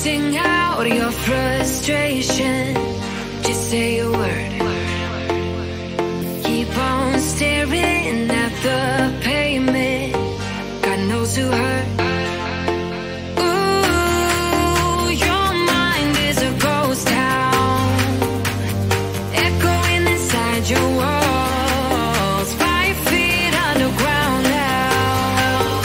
Sing out your frustration. Just say a word. Keep on staring at the pavement. God knows who hurt. Ooh, your mind is a ghost town, echoing inside your walls, 5 feet underground now.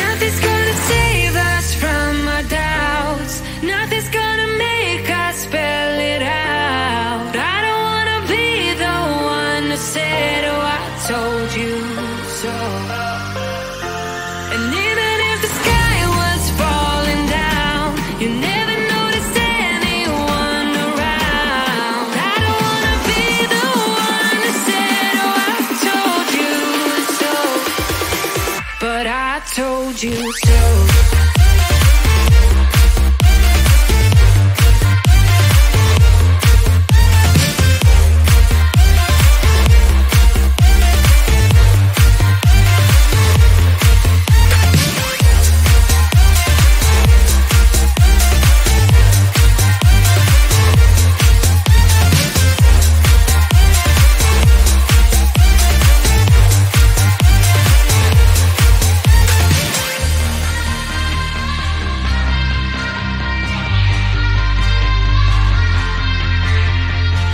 Nothing's gonna save us from our doubts. Nothing's gonna make us spell it out. I don't wanna be the one who said, oh, I told you so. And even if the sky was falling down, you never noticed anyone around. I don't wanna be the one who said, oh, I told you so. But I told you so.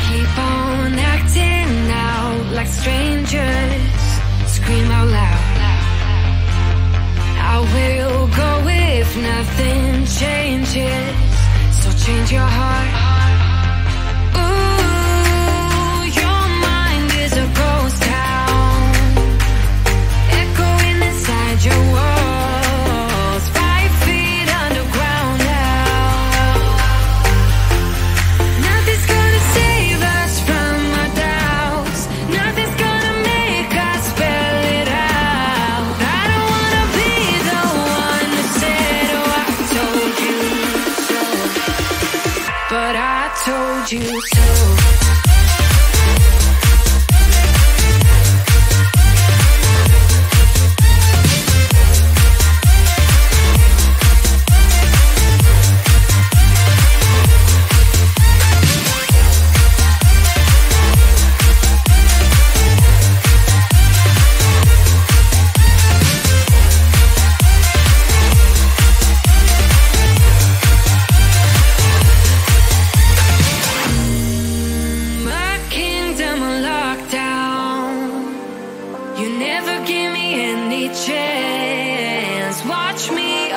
Keep on acting out like strangers. Scream out loud. I will go if nothing changes. So change your heart. Ooh, your mind is a ghost town, echoing inside your walls, 5 feet underground now. Nothing's gonna save us from our doubts. Nothing's gonna make us spell it out. I don't wanna be the one who said, oh, I told you so. But I told you so. My kingdom on lockdown. You never give me any chance. Watch me